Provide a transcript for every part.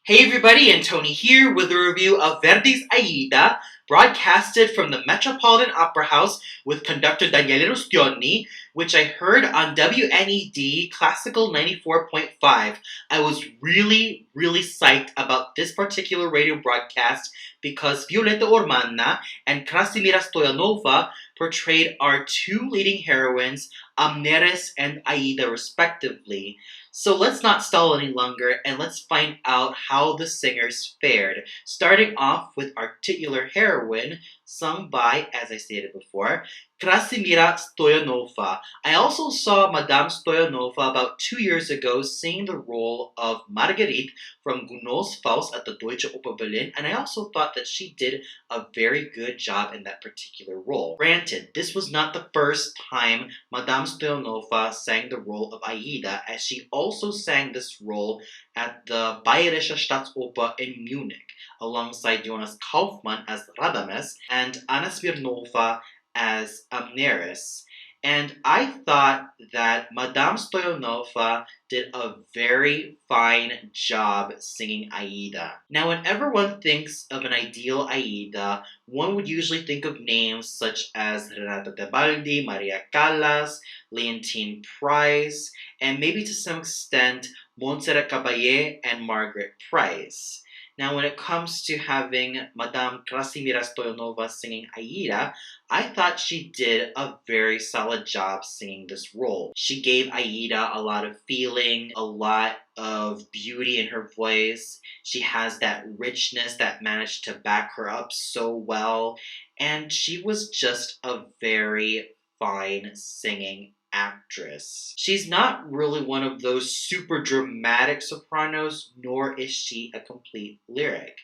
Hey everybody, and Tony here with a review of Verdi's Aida, broadcasted from the Metropolitan Opera House with conductor Daniele Rustioni, which I heard on WNED Classical 94.5. I was really psyched about this particular radio broadcast because Violeta Urmana and Krassimira Stoyanova portrayed our two leading heroines, Amneris and Aida, respectively. So let's not stall any longer and let's find out how the singers fared. Starting off with our titular heroine, sung by, as I stated before, Krassimira Stoyanova. I also saw Madame Stoyanova about 2 years ago sing the role of Marguerite from Gounod's Faust at the Deutsche Oper Berlin, and I also thought that she did a very good job in that particular role. Granted, this was not the first time Madame Stoyanova sang the role of Aida, as she also sang this role at the Bayerische Staatsoper in Munich, alongside Jonas Kaufmann as Radames and Anna Smirnova as Amneris. And I thought that Madame Stoyanova did a very fine job singing Aida. Now, whenever one thinks of an ideal Aida, one would usually think of names such as Renata Tebaldi, Maria Callas, Leontine Price, and maybe to some extent Montserrat Caballé and Margaret Price. Now, when it comes to having Madame Krassimira Stoyanova singing Aida, I thought she did a very solid job singing this role. She gave Aida a lot of feeling, a lot of beauty in her voice. She has that richness that managed to back her up so well, and she was just a very fine singing actress. She's not really one of those super dramatic sopranos, nor is she a complete lyric.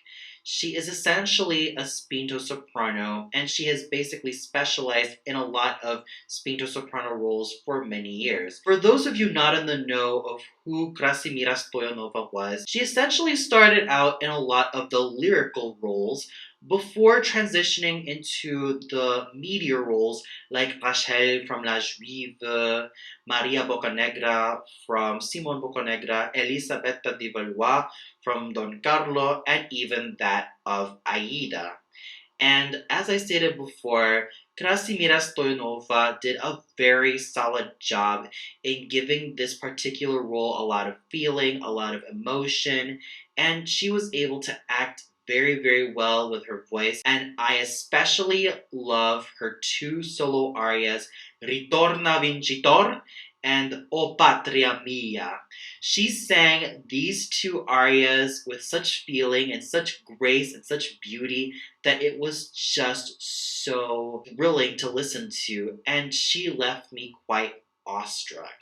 She is essentially a spinto soprano, and she has basically specialized in a lot of spinto soprano roles for many years. For those of you not in the know of who Krassimira Stoyanova was, she essentially started out in a lot of the lyrical roles before transitioning into the meteor roles like Rachel from La Juive, Maria Boccanegra from Simon Boccanegra, Elisabetta di Valois from Don Carlo, and even that of Aida. And as I stated before, Krassimira Stoyanova did a very solid job in giving this particular role a lot of feeling, a lot of emotion, and she was able to act very well with her voice. And I especially love her two solo arias, Ritorna Vincitor and O Patria Mia. She sang these two arias with such feeling and such grace and such beauty that it was just so thrilling to listen to, and she left me quite awestruck.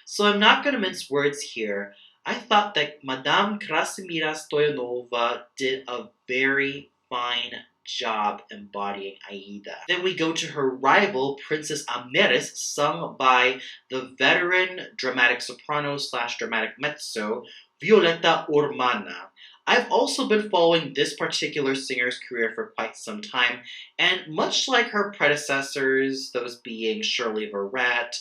So I'm not going to mince words here. I thought that Madame Krassimira Stoyanova did a very fine job embodying Aida. Then we go to her rival, Princess Amneris, sung by the veteran dramatic soprano slash dramatic mezzo, Violeta Urmana. I've also been following this particular singer's career for quite some time, and much like her predecessors, those being Shirley Verrett,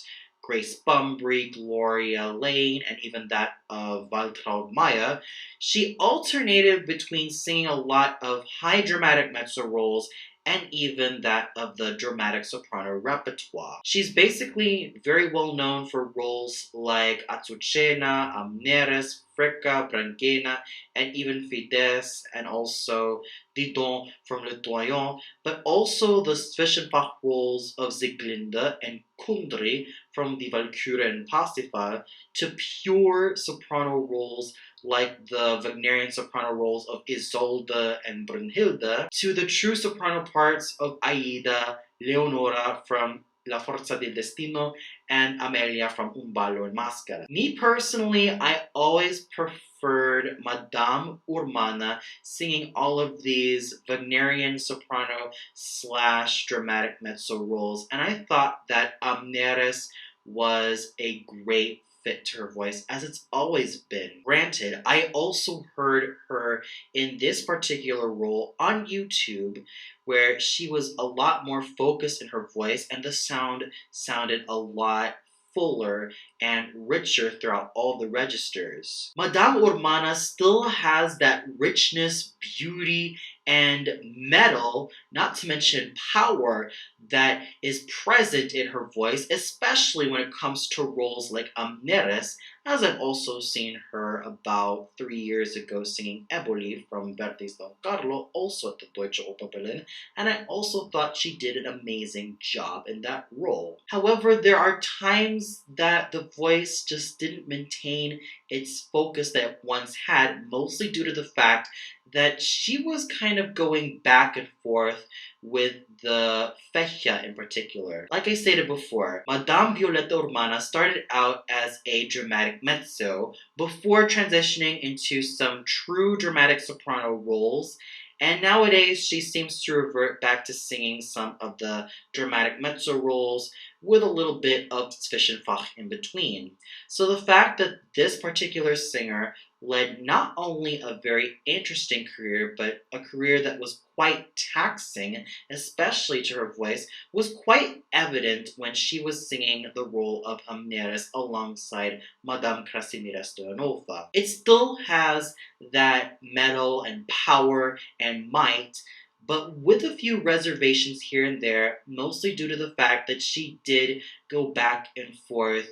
Grace Bumbry, Gloria Lane, and even that of Waltraud Maya, she alternated between singing a lot of high dramatic mezzo roles and even that of the dramatic soprano repertoire. She's basically very well known for roles like Azucena, Amneris, Fricka, Branquena, and even Fides, and also Didon from Le Doyen, but also the Zwischenfach roles of Sieglinde and Kundry from Die Walküre and Parsifal, to pure soprano roles like the Wagnerian soprano roles of Isolde and Brunhilde, to the true soprano parts of Aida, Leonora from La Forza del Destino, and Amelia from Un ballo in Maschera. Me personally, I always preferred Madame Urmana singing all of these Wagnerian soprano slash dramatic mezzo roles, and I thought that Amneris was a great fit to her voice, as it's always been. Granted, I also heard her in this particular role on YouTube, where she was a lot more focused in her voice and the sound sounded a lot fuller and richer throughout all the registers. Madame Urmana still has that richness, beauty, and metal, not to mention power, that is present in her voice, especially when it comes to roles like Amneris, as I've also seen her about 3 years ago singing Eboli from Verdi's Don Carlo, also at the Deutsche Oper Berlin, and I also thought she did an amazing job in that role. However, there are times that the voice just didn't maintain its focus that it once had, mostly due to the fact that she was kind of going back and forth with the feccia in particular. Like I stated before, Madame Violeta Urmana started out as a dramatic mezzo before transitioning into some true dramatic soprano roles, and nowadays she seems to revert back to singing some of the dramatic mezzo roles with a little bit of Zwischenfach in between. So the fact that this particular singer led not only a very interesting career, but a career that was quite taxing, especially to her voice, was quite evident when she was singing the role of Amneris alongside Madame Krassimira Stoyanova. It still has that metal and power and might, but with a few reservations here and there, mostly due to the fact that she did go back and forth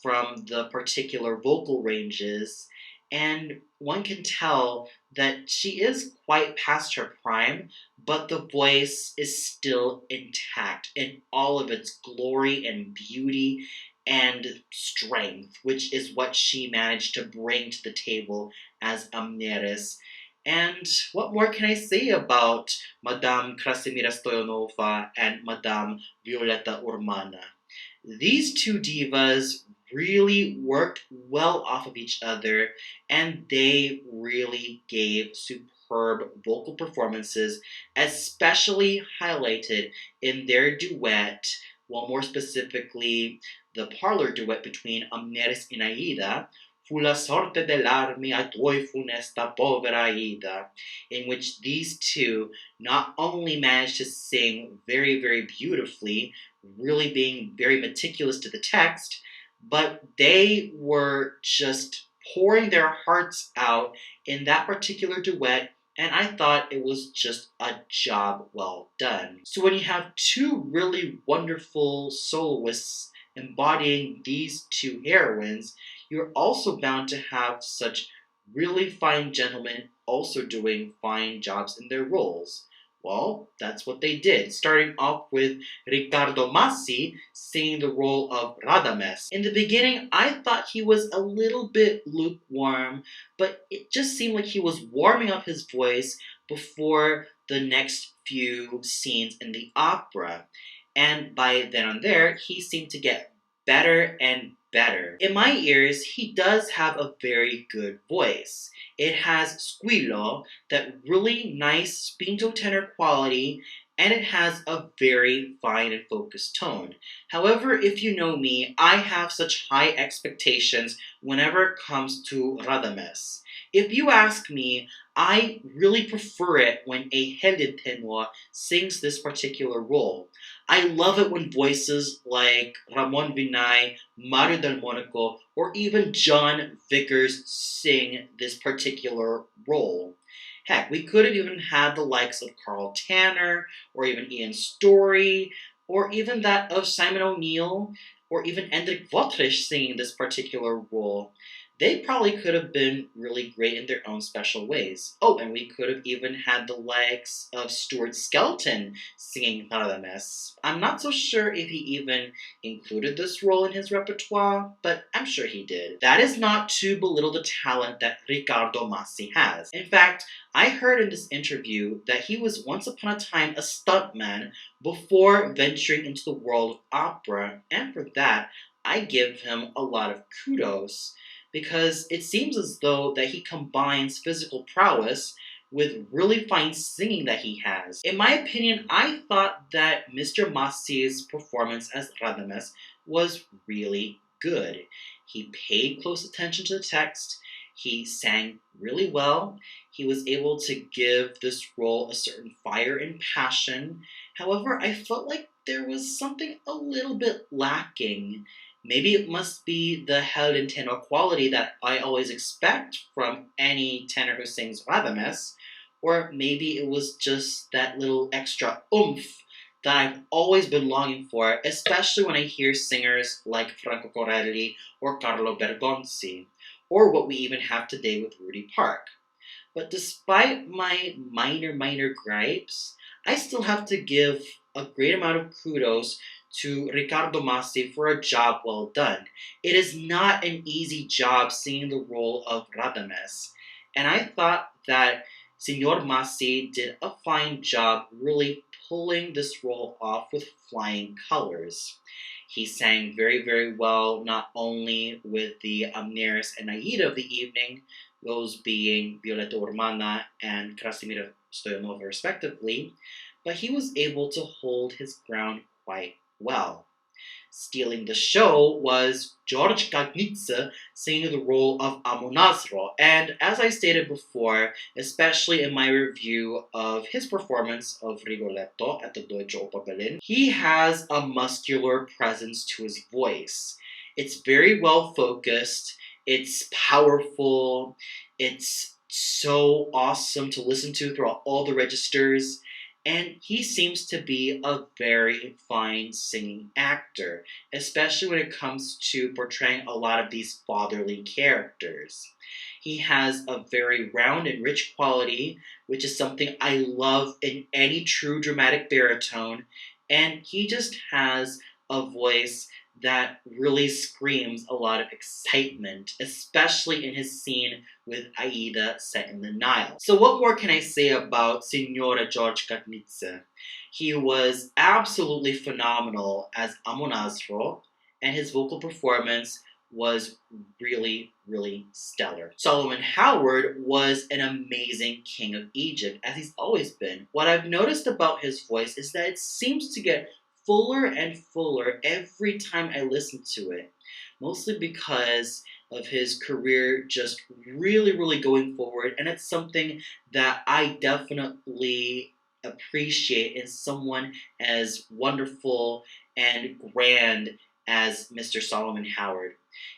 from the particular vocal ranges, and one can tell that she is quite past her prime, but the voice is still intact in all of its glory and beauty and strength, which is what she managed to bring to the table as Amneris. And what more can I say about Madame Krassimira Stoyanova and Madame Violeta Urmana? These two divas really worked well off of each other, and they really gave superb vocal performances, especially highlighted in their duet, well, more specifically, the parlor duet between Amneris and Aida, Fu la sorte dell'armi a tuoi funesta povera Aida, in which these two not only managed to sing very, very beautifully, really being very meticulous to the text, but they were just pouring their hearts out in that particular duet, and I thought it was just a job well done. So when you have two really wonderful soloists embodying these two heroines, you're also bound to have such really fine gentlemen also doing fine jobs in their roles. Well, that's what they did, starting off with Riccardo Massi singing the role of Radames. In the beginning, I thought he was a little bit lukewarm, but it just seemed like he was warming up his voice before the next few scenes in the opera. And by then on there, he seemed to get better and better. In my ears, he does have a very good voice. It has squillo, that really nice spinto tenor quality, and it has a very fine and focused tone. However, if you know me, I have such high expectations whenever it comes to Radames. If you ask me, I really prefer it when a headed tenor sings this particular role. I love it when voices like Ramon Vinay, Mario Del Monaco, or even John Vickers sing this particular role. Heck, we could have even had the likes of Carl Tanner, or even Ian Story, or even that of Simon O'Neill, or even Hendrik Votrich singing this particular role. They probably could have been really great in their own special ways. Oh, and we could have even had the likes of Stuart Skelton singing Radames. I'm not so sure if he even included this role in his repertoire, but I'm sure he did. That is not to belittle the talent that Riccardo Massi has. In fact, I heard in this interview that he was once upon a time a stuntman before venturing into the world of opera, and for that, I give him a lot of kudos, because it seems as though that he combines physical prowess with really fine singing that he has. In my opinion, I thought that Mr. Massi's performance as Radames was really good. He paid close attention to the text, he sang really well, he was able to give this role a certain fire and passion. However, I felt like there was something a little bit lacking. Maybe it must be the held and tenor quality that I always expect from any tenor who sings Radames, or maybe it was just that little extra oomph that I've always been longing for, especially when I hear singers like Franco Corelli or Carlo Bergonzi, or what we even have today with Rudy Park. But despite my minor gripes, I still have to give a great amount of kudos to Ricardo Massi for a job well done. It is not an easy job singing the role of Radames, and I thought that Senor Massi did a fine job really pulling this role off with flying colors. He sang very well, not only with the Amneris and Aida of the evening, those being Violeta Urmana and Krassimira Stoyanova, respectively, but he was able to hold his ground quite well. Stealing the show was George Kagnitze singing the role of Amonasro, and as I stated before, especially in my review of his performance of Rigoletto at the Deutsche Oper Berlin, he has a muscular presence to his voice. It's very well focused, it's powerful, it's so awesome to listen to throughout all the registers, and he seems to be a very fine singing actor, especially when it comes to portraying a lot of these fatherly characters. He has a very round and rich quality, which is something I love in any true dramatic baritone, and he just has a voice that really screams a lot of excitement, especially in his scene with Aida set in the Nile. So what more can I say about Signora George Katnitze? He was absolutely phenomenal as Amonasro, and his vocal performance was really stellar. Solomon Howard was an amazing king of Egypt, as he's always been. What I've noticed about his voice is that it seems to get fuller and fuller every time I listen to it, mostly because of his career just really going forward, and it's something that I definitely appreciate in someone as wonderful and grand as Mr. Solomon Howard.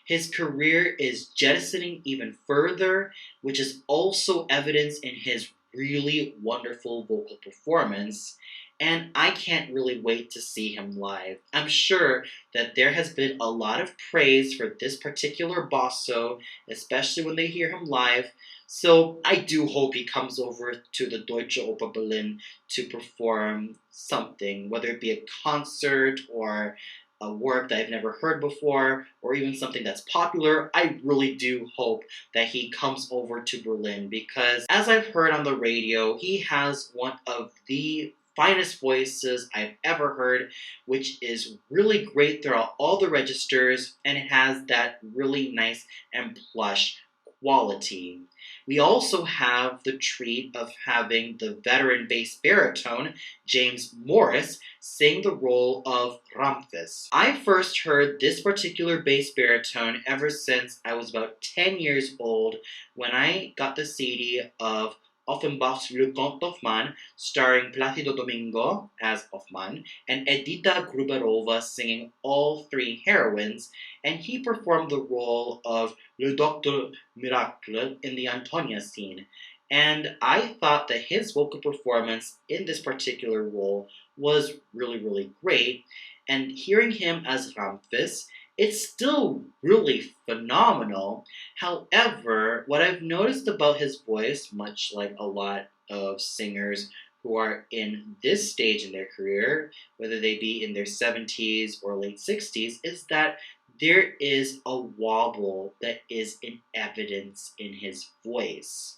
His career is jettisoning even further, which is also evidence in his really wonderful vocal performance, and I can't really wait to see him live. I'm sure that there has been a lot of praise for this particular basso, especially when they hear him live, so I do hope he comes over to the Deutsche Oper Berlin to perform something, whether it be a concert or a work that I've never heard before, or even something that's popular. I really do hope that he comes over to Berlin, because as I've heard on the radio, he has one of the finest voices I've ever heard, which is really great throughout all the registers, and it has that really nice and plush quality. We also have the treat of having the veteran bass baritone, James Morris, sing the role of Ramphis. I first heard this particular bass baritone ever since I was about 10 years old, when I got the CD of Offenbach's Le Comte Hoffmann, starring Placido Domingo as Hoffmann, and Edita Gruberova singing all three heroines, and he performed the role of Le Docteur Miracle in the Antonia scene. And I thought that his vocal performance in this particular role was really great, and hearing him as Ramphis, it's still really phenomenal. However, what I've noticed about his voice, much like a lot of singers who are in this stage in their career, whether they be in their 70s or late 60s, is that there is a wobble that is in evidence in his voice.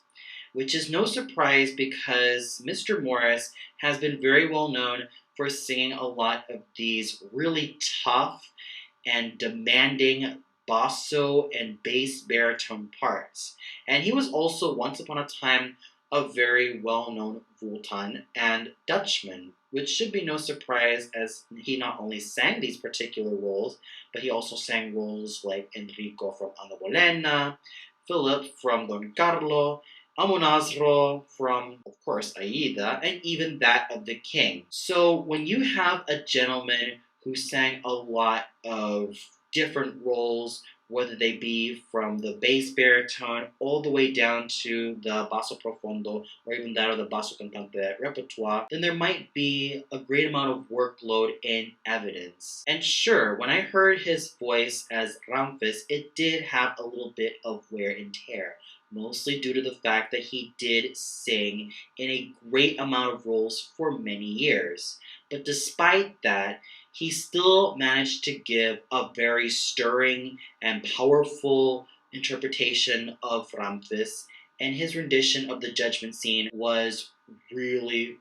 Which is no surprise, because Mr. Morris has been very well known for singing a lot of these really tough and demanding basso and bass baritone parts. And he was also, once upon a time, a very well-known Vultan and Dutchman, which should be no surprise, as he not only sang these particular roles, but he also sang roles like Enrico from Anna Bolena, Philip from Don Carlo, Amonasro from, of course, Aida, and even that of the king. So when you have a gentleman who sang a lot of different roles, whether they be from the bass baritone all the way down to the basso profondo or even that of the basso cantante repertoire, then there might be a great amount of workload in evidence. And sure, when I heard his voice as Ramfis, it did have a little bit of wear and tear, mostly due to the fact that he did sing in a great amount of roles for many years. But despite that, he still managed to give a very stirring and powerful interpretation of Ramfis, and his rendition of the judgment scene was really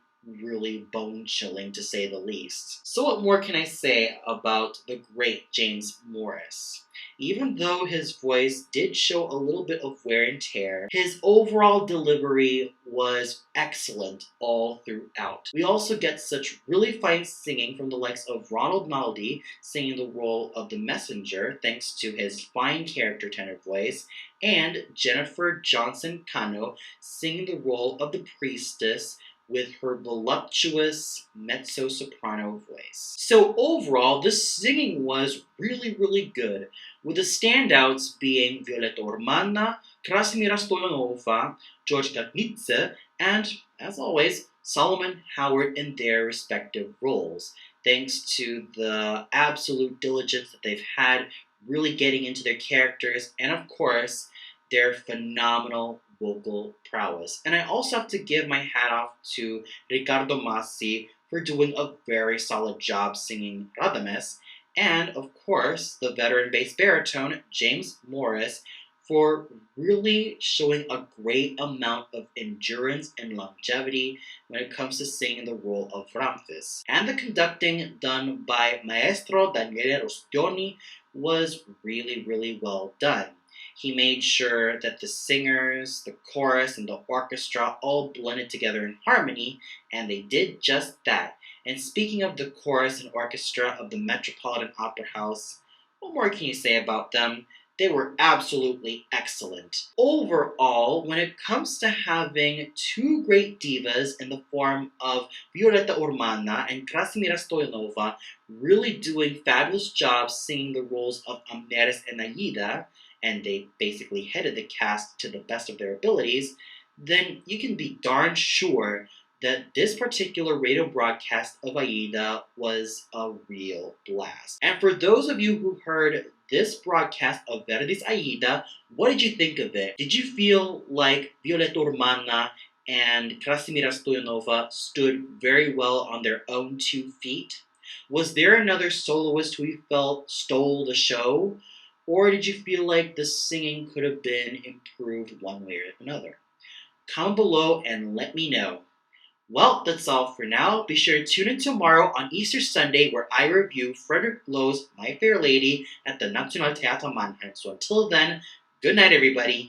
bone chilling to say the least. So, what more can I say about the great James Morris? Even though his voice did show a little bit of wear and tear, his overall delivery was excellent all throughout. We also get such really fine singing from the likes of Ronald Naldi singing the role of the messenger thanks to his fine character tenor voice, and Jennifer Johnson Cano singing the role of the priestess with her voluptuous mezzo-soprano voice. So overall, the singing was really good, with the standouts being Violeta Urmana, Krassimira Stoyanova, George Katnitze, and, as always, Solomon Howard in their respective roles, thanks to the absolute diligence that they've had really getting into their characters, and of course, their phenomenal vocal prowess. And I also have to give my hat off to Ricardo Massi for doing a very solid job singing Radames, and of course, the veteran bass baritone, James Morris, for really showing a great amount of endurance and longevity when it comes to singing the role of Ramfis. And the conducting done by Maestro Daniele Rostioni was really well done. He made sure that the singers, the chorus, and the orchestra all blended together in harmony, and they did just that. And speaking of the chorus and orchestra of the Metropolitan Opera House, what more can you say about them? They were absolutely excellent. Overall, when it comes to having two great divas in the form of Violeta Urmana and Krassimira Stoyanova really doing fabulous jobs singing the roles of Amneris and Aida, and they basically headed the cast to the best of their abilities, then you can be darn sure that this particular radio broadcast of Aida was a real blast. And for those of you who heard this broadcast of Verdi's Aida, what did you think of it? Did you feel like Violeta Urmana and Krassimira Stoyanova stood very well on their own 2 feet? Was there another soloist who you felt stole the show? Or did you feel like the singing could have been improved one way or another? Comment below and let me know. Well, that's all for now. Be sure to tune in tomorrow on Easter Sunday where I review Frederick Loh's My Fair Lady at the Nationaltheater Mannheim. So until then, good night everybody.